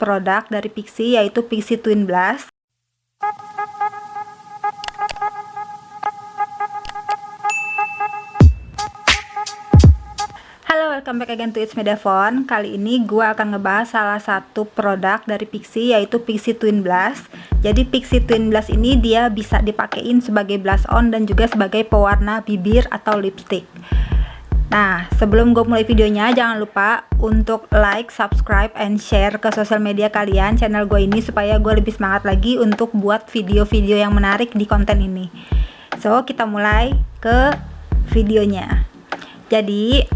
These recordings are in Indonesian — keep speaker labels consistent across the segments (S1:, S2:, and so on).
S1: produk dari Pixi, yaitu Pixi Twin Blast. Halo, welcome back again to It's Media Phone. Kali ini gue akan ngebahas salah satu produk dari Pixi, yaitu Pixi Twin Blast. Jadi Pixi Twin Blast ini dia bisa dipakein sebagai blush on dan juga sebagai pewarna bibir atau lipstick. Nah, sebelum gue mulai videonya, jangan lupa untuk like, subscribe, and share ke sosial media kalian channel gue ini supaya gue lebih semangat lagi untuk buat video-video yang menarik di konten ini. So, kita mulai ke videonya. Jadi,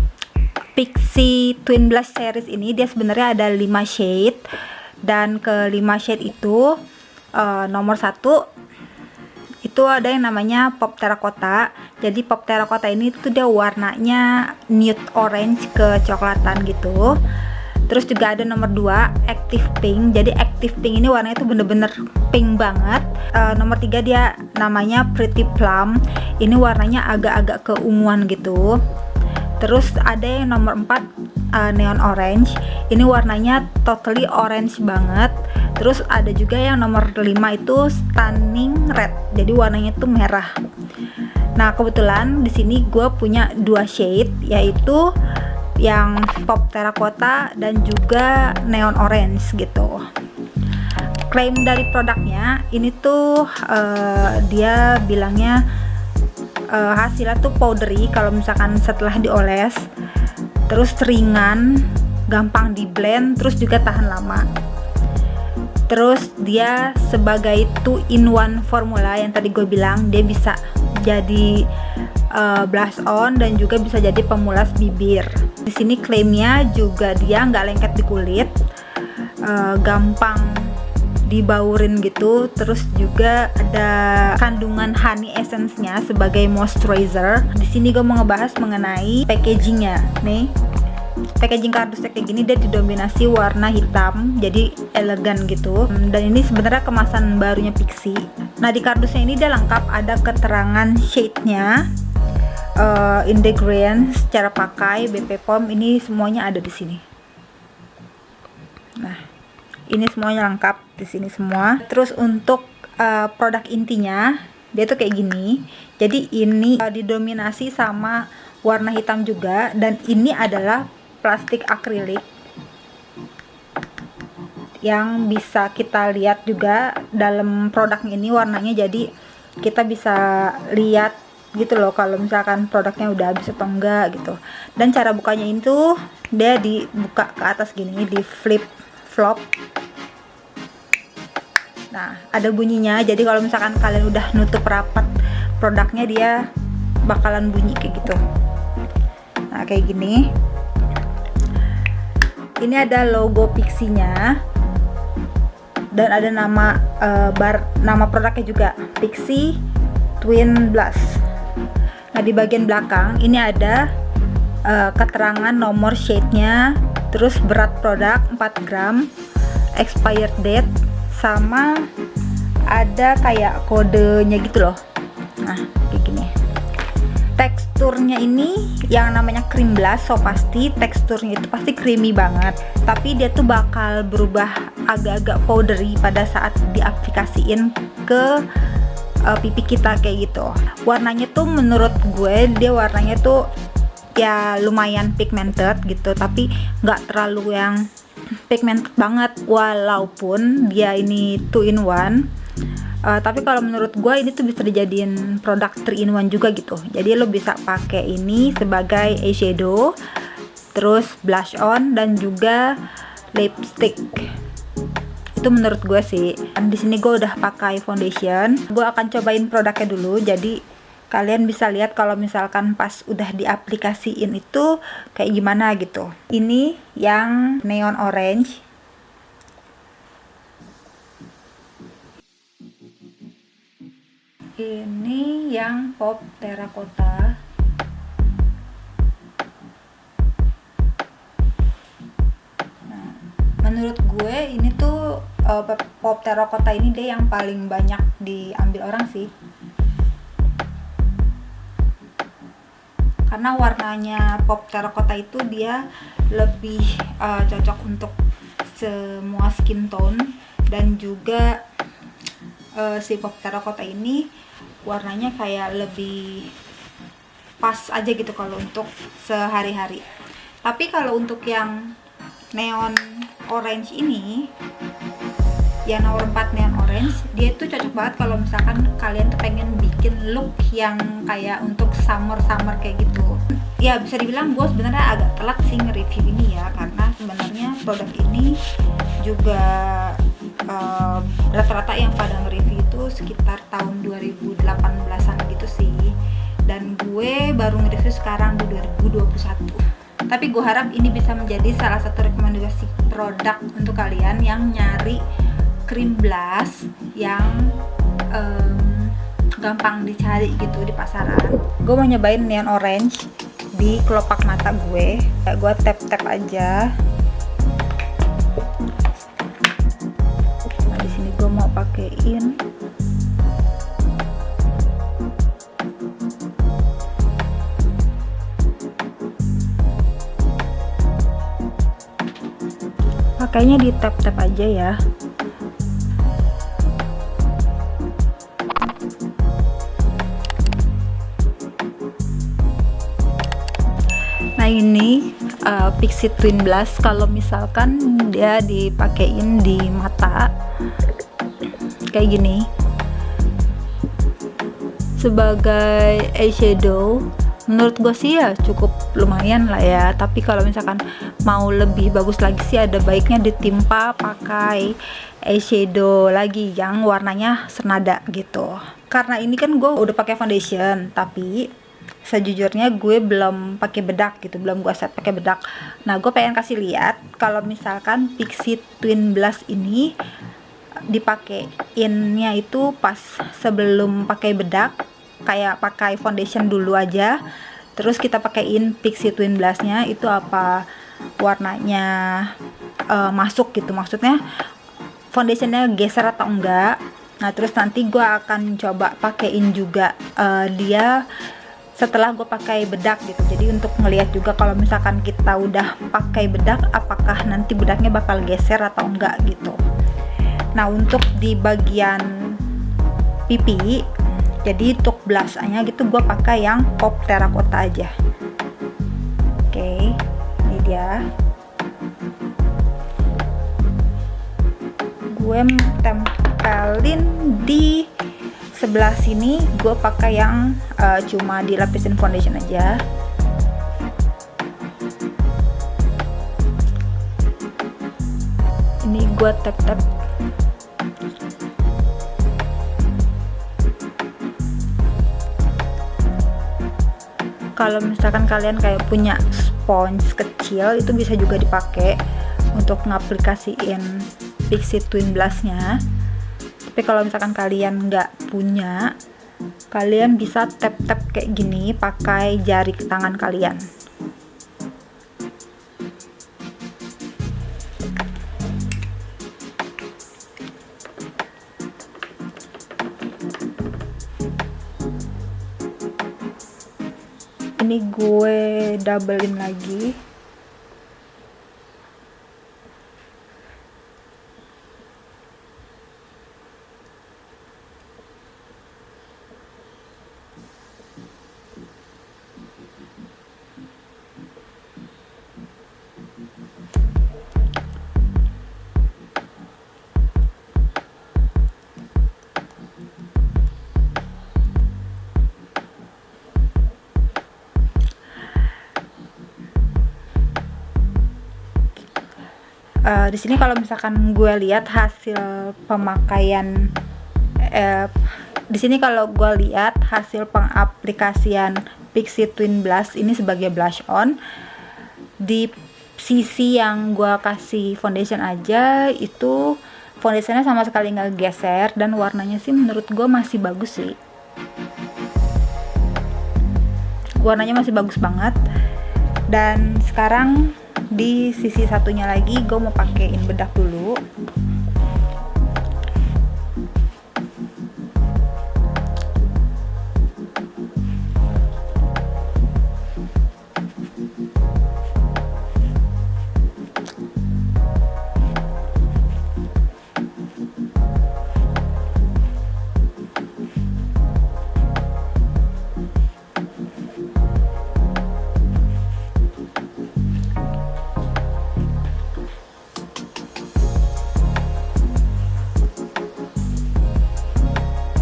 S1: Pixi Twin Blast series ini dia sebenarnya ada 5 shade, dan ke 5 shade itu nomor 1 itu ada yang namanya Pop Terracotta. Jadi Pop Terracotta ini tuh dia warnanya nude orange kecoklatan gitu. Terus juga ada nomor 2 Active Pink. Jadi Active Pink ini warnanya tuh bener-bener pink banget. Nomor 3 dia namanya Pretty Plum. Ini warnanya agak-agak keunguan gitu. Terus ada yang nomor 4 Neon Orange. Ini warnanya totally orange banget. Terus ada juga yang nomor 5 itu Stunning Red. Jadi warnanya itu merah. Nah, kebetulan di sini gue punya 2 shade, yaitu yang Pop Terracotta dan juga Neon Orange gitu. Klaim dari produknya ini tuh dia bilangnya hasilnya tuh powdery kalau misalkan setelah dioles, terus ringan, gampang di blend, terus juga tahan lama. Terus dia sebagai 2-in-1 formula yang tadi gue bilang, dia bisa jadi blush on dan juga bisa jadi pemulas bibir. Di sini klaimnya juga dia nggak lengket di kulit, gampang dibaurin gitu. Terus juga ada kandungan honey essence-nya sebagai moisturizer. Di sini gue mau ngebahas mengenai packagingnya. Nih, packaging kardusnya kayak gini, dia didominasi warna hitam, jadi elegan gitu. Dan ini sebenarnya kemasan barunya Pixi. Nah, di kardusnya ini dia lengkap, ada keterangan shade-nya, ingredients, cara pakai, BP POM, ini semuanya ada di sini. Nah, ini semuanya lengkap di sini semua. Terus untuk produk intinya dia tuh kayak gini. Jadi ini didominasi sama warna hitam juga, dan ini adalah plastik akrilik yang bisa kita lihat juga dalam produk ini warnanya. Jadi kita bisa lihat gitu loh kalau misalkan produknya udah habis atau enggak gitu. Dan cara bukanya itu dia dibuka ke atas gini, di flip-flop. Nah, ada bunyinya. Jadi kalau misalkan kalian udah nutup rapat produknya, dia bakalan bunyi kayak gitu. Nah, kayak gini. Ini ada logo Pixi-nya dan ada nama nama produknya juga, Pixi Twin Blast. Nah, di bagian belakang ini ada keterangan nomor shade-nya, terus berat produk 4 gram, expired date, sama ada kayak kodenya gitu loh. Nah, kayak gini. Teksturnya ini yang namanya cream blush, so pasti teksturnya itu pasti creamy banget, tapi dia tuh bakal berubah agak-agak powdery pada saat diaplikasiin ke pipi kita kayak gitu. Warnanya tuh menurut gue dia warnanya tuh ya lumayan pigmented gitu, tapi nggak terlalu yang pigmented banget, walaupun dia ini 2-in-1. Tapi kalau menurut gue ini tuh bisa dijadiin produk 3-in-1 juga gitu. Jadi lo bisa pakai ini sebagai eyeshadow, terus blush on, dan juga lipstick. Itu menurut gue sih. Dan di sini gue udah pakai foundation. Gue akan cobain produknya dulu. Jadi kalian bisa lihat kalau misalkan pas udah diaplikasiin itu kayak gimana gitu. Ini yang neon orange. Ini yang Pop Terracotta. Nah, menurut gue ini tuh Pop Terracotta ini dia yang paling banyak diambil orang sih, karena warnanya Pop Terracotta itu dia lebih cocok untuk semua skin tone. Dan juga si pop terracotta ini warnanya kayak lebih pas aja gitu kalau untuk sehari-hari. Tapi kalau untuk yang neon orange ini, yang nomor 4 neon orange, dia tuh cocok banget kalau misalkan kalian tuh pengen bikin look yang kayak untuk summer kayak gitu. Ya bisa dibilang gue sebenarnya agak telat sih nge-review ini ya, karena sebenarnya produk ini juga rata-rata yang pada nge-review itu sekitar tahun 2018an gitu sih, dan gue baru nge-review sekarang di 2021. Tapi gue harap ini bisa menjadi salah satu rekomendasi produk untuk kalian yang nyari cream blush yang gampang dicari gitu di pasaran. Gue mau nyobain neon orange di kelopak mata gue. Gue tap aja. Nah, di sini gue mau pakein. Pakainya di tap aja ya. Nah ini Pixi Twin Blush, kalau misalkan dia dipakein di mata kayak gini sebagai eyeshadow, menurut gue sih ya cukup lumayan lah ya. Tapi kalau misalkan mau lebih bagus lagi sih, ada baiknya ditimpa pakai eyeshadow lagi yang warnanya senada gitu. Karena ini kan gue udah pakai foundation, tapi sejujurnya gue belum pakai bedak gitu, belum gue set pakai bedak. Nah gue pengen kasih lihat kalau misalkan Pixi Twin Blush ini dipakeinnya itu pas sebelum pakai bedak, kayak pakai foundation dulu aja, terus kita pakein Pixi Twin Blushnya itu apa warnanya masuk gitu, maksudnya foundationnya geser atau enggak. Nah terus nanti gue akan coba pakein juga dia setelah gue pakai bedak gitu. Jadi untuk ngelihat juga kalau misalkan kita udah pakai bedak, apakah nanti bedaknya bakal geser atau enggak gitu. Nah untuk di bagian pipi, jadi untuk blush-nya gitu gue pakai yang pop terracotta aja. Oke, ini dia. Gue tempelin di sebelah sini, gue pakai yang cuma dilapisin foundation aja. Ini gue tap. Kalau misalkan kalian kayak punya sponge kecil, itu bisa juga dipakai untuk ngaplikasiin Pixi Twin Blush-nya. Tapi kalau misalkan kalian nggak punya, kalian bisa tap kayak gini pakai jari tangan kalian. Ini gue doublein lagi. Di sini kalau misalkan gue lihat hasil pemakaian di sini kalau gue lihat hasil pengaplikasian Pixi Twin Blush ini sebagai blush on, di sisi yang gue kasih foundation aja itu foundationnya sama sekali nggak geser, dan warnanya sih menurut gue masih bagus sih, warnanya masih bagus banget. Dan sekarang di sisi satunya lagi gue mau pakein bedak dulu.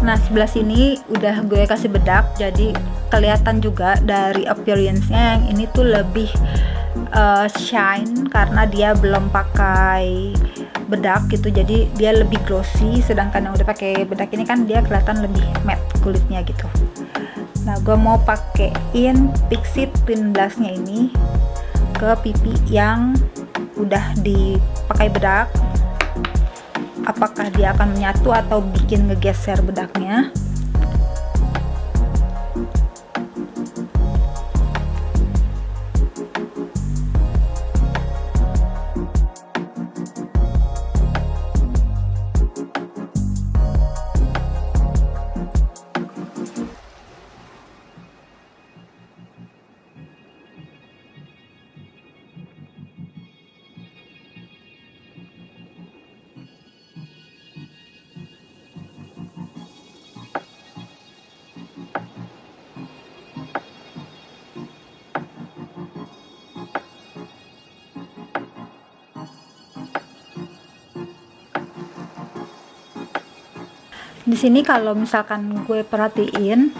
S1: Nah, sebelah sini udah gue kasih bedak, jadi kelihatan juga dari appearance-nya yang ini tuh lebih shine karena dia belum pakai bedak gitu, jadi dia lebih glossy. Sedangkan yang udah pakai bedak ini kan dia kelihatan lebih matte kulitnya gitu. Nah, gue mau pakein Pixi Twin Blast-nya ini ke pipi yang udah dipakai bedak. Apakah dia akan menyatu atau bikin ngegeser bedaknya? Di sini kalau misalkan gue perhatiin,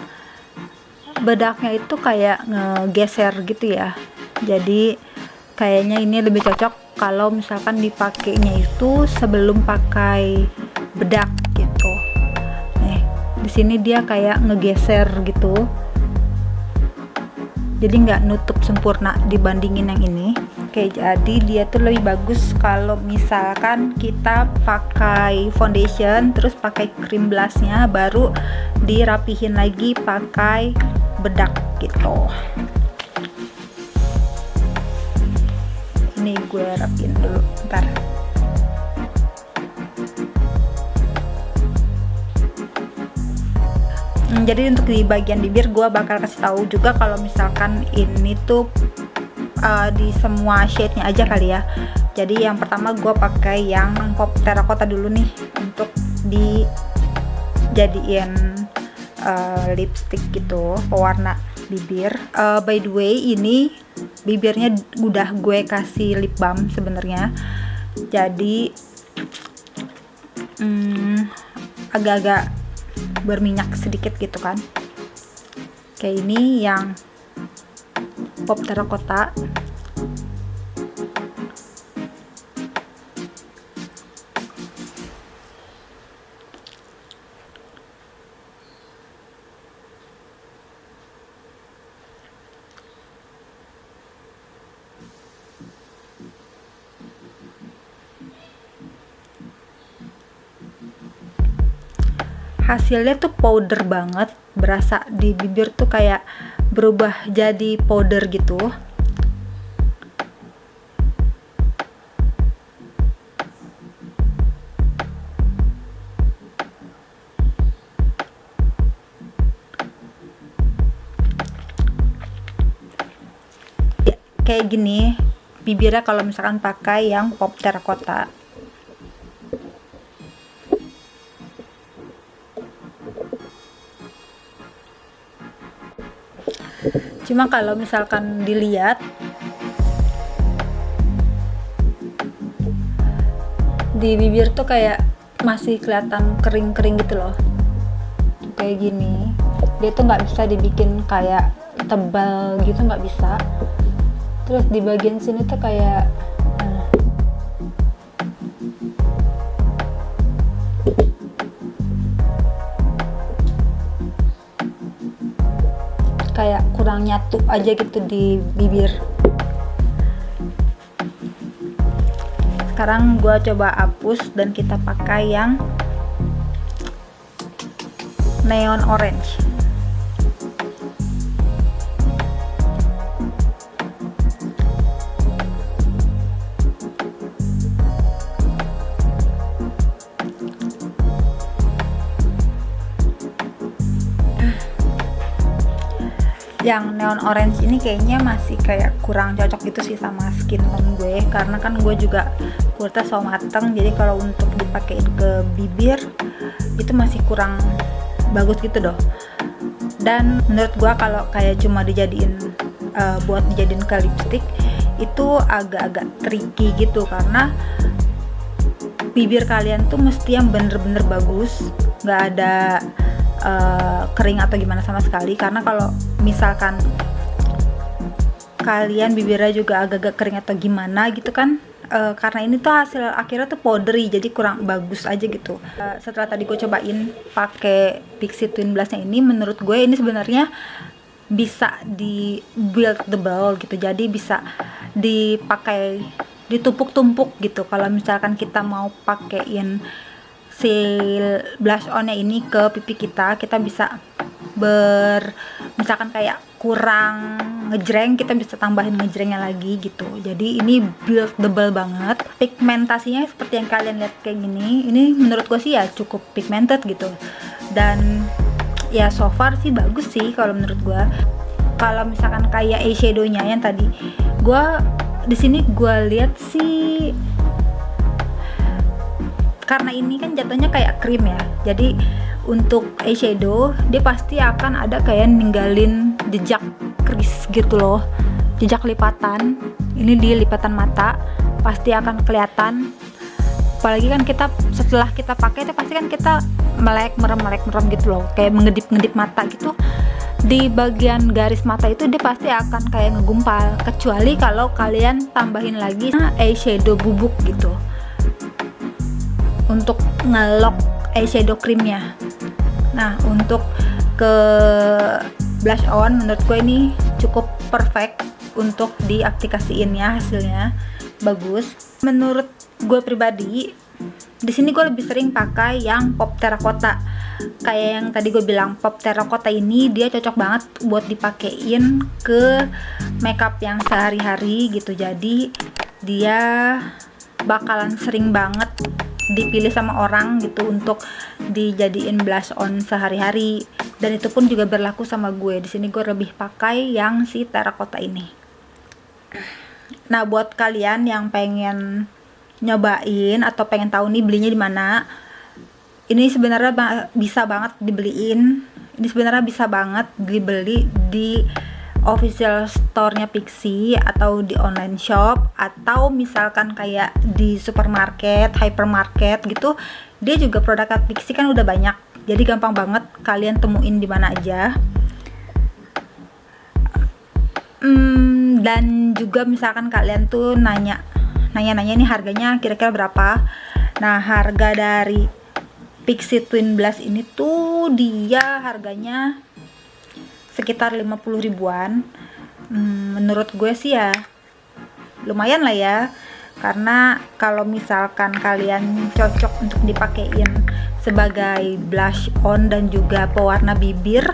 S1: bedaknya itu kayak ngegeser gitu ya. Jadi kayaknya ini lebih cocok kalau misalkan dipakainya itu sebelum pakai bedak gitu. Nih, di sini dia kayak ngegeser gitu. Jadi nggak nutup sempurna dibandingin yang ini. Oke, jadi dia tuh lebih bagus kalau misalkan kita pakai foundation terus pakai cream blushnya, baru dirapihin lagi pakai bedak gitu. Ini gue rapiin dulu bentar. Jadi untuk di bagian bibir gue bakal kasih tahu juga kalau misalkan ini tuh di semua shade-nya aja kali ya. Jadi yang pertama gue pakai yang pop terracotta dulu nih untuk dijadiin lipstick gitu, pewarna bibir. By the way, ini bibirnya udah gue kasih lip balm sebenarnya. Jadi agak-agak berminyak sedikit gitu kan. Kayak ini yang pop terracotta. Hasilnya tuh powder banget, berasa di bibir tuh kayak berubah jadi powder gitu. Kayak gini bibirnya kalau misalkan pakai yang pop terracotta. Cuma kalau misalkan dilihat di bibir tuh kayak masih kelihatan kering-kering gitu loh, kayak gini. Dia tuh nggak bisa dibikin kayak tebal gitu, nggak bisa. Terus di bagian sini tuh kayak kurang nyatu aja gitu di bibir. Sekarang gua coba hapus dan kita pakai yang neon orange. Yang neon orange ini kayaknya masih kayak kurang cocok gitu sih sama skin tone gue, karena kan gue juga kulitnya so mateng, jadi kalau untuk dipakein ke bibir itu masih kurang bagus gitu doh. Dan menurut gue kalau kayak cuma dijadiin buat dijadiin ke lipstick itu agak-agak tricky gitu, karena bibir kalian tuh mesti yang bener-bener bagus, nggak ada kering atau gimana sama sekali. Karena kalau misalkan kalian bibirnya juga agak-agak kering atau gimana gitu kan, karena ini tuh hasil akhirnya tuh powdery, jadi kurang bagus aja gitu. Setelah tadi gue cobain pakai Pixi Twin Blast-nya ini, menurut gue ini sebenarnya bisa di buildable gitu, jadi bisa dipakai ditumpuk-tumpuk gitu. Kalau misalkan kita mau pakein si blush on-nya ini ke pipi kita bisa misalkan kayak kurang ngejreng, kita bisa tambahin ngejrengnya lagi gitu. Jadi ini buildable banget. Pigmentasinya seperti yang kalian lihat kayak gini, ini menurut gue sih ya cukup pigmented gitu, dan ya so far sih bagus sih kalau menurut gue. Kalau misalkan kayak eyeshadownya yang tadi gue di sini gue lihat sih, karena ini kan jatuhnya kayak krim ya, jadi untuk eyeshadow dia pasti akan ada kayak ninggalin jejak crease gitu loh, jejak lipatan. Ini di lipatan mata pasti akan kelihatan, apalagi kan kita setelah kita pakai itu pasti kan kita melek merem gitu loh, kayak mengedip mata gitu. Di bagian garis mata itu dia pasti akan kayak ngegumpal, kecuali kalau kalian tambahin lagi eyeshadow bubuk gitu untuk ngelok eyeshadow creamnya. Nah, untuk ke blush on menurut gue ini cukup perfect untuk diaplikasiin ya, hasilnya bagus. Menurut gue pribadi di sini gue lebih sering pakai yang pop terracotta. Kayak yang tadi gue bilang, pop terracotta ini dia cocok banget buat dipakein ke makeup yang sehari-hari gitu. Jadi dia bakalan sering banget dipilih sama orang gitu untuk dijadiin blush on sehari-hari, dan itu pun juga berlaku sama gue. Di sini gue lebih pakai yang si terracotta ini. Nah, buat kalian yang pengen nyobain atau pengen tahu nih belinya di mana, ini sebenarnya bisa banget dibeliin. Ini sebenarnya bisa banget dibeli di official store-nya Pixi atau di online shop, atau misalkan kayak di supermarket, hypermarket gitu. Dia juga produk Pixi kan udah banyak, jadi gampang banget kalian temuin di mana aja. Dan juga misalkan kalian tuh nanya nih harganya kira-kira berapa. Nah, harga dari Pixi Twin Blast ini tuh dia harganya sekitar 50 ribuan. Menurut gue sih ya lumayan lah ya, karena kalau misalkan kalian cocok untuk dipakein sebagai blush on dan juga pewarna bibir,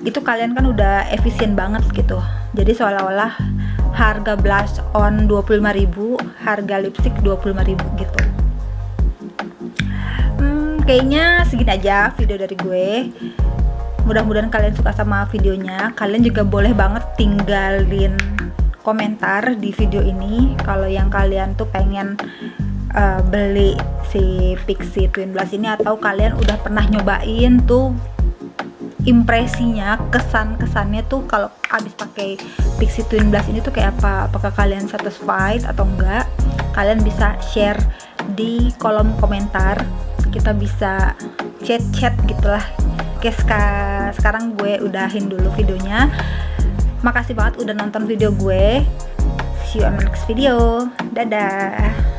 S1: itu kalian kan udah efisien banget gitu. Jadi seolah-olah harga blush on 25.000, harga lipstick 25.000 gitu. Kayaknya segini aja video dari gue. Mudah-mudahan kalian suka sama videonya. Kalian juga boleh banget tinggalin komentar di video ini kalau yang kalian tuh pengen beli si Pixi Twin Blast ini, atau kalian udah pernah nyobain tuh impresinya, kesannya tuh kalau abis pakai Pixi Twin Blast ini tuh kayak apa, apakah kalian satisfied atau enggak. Kalian bisa share di kolom komentar, kita bisa chat gitulah. Oke, sekarang gue udahin dulu videonya. Makasih banget udah nonton video gue. See you on the next video. Dadah.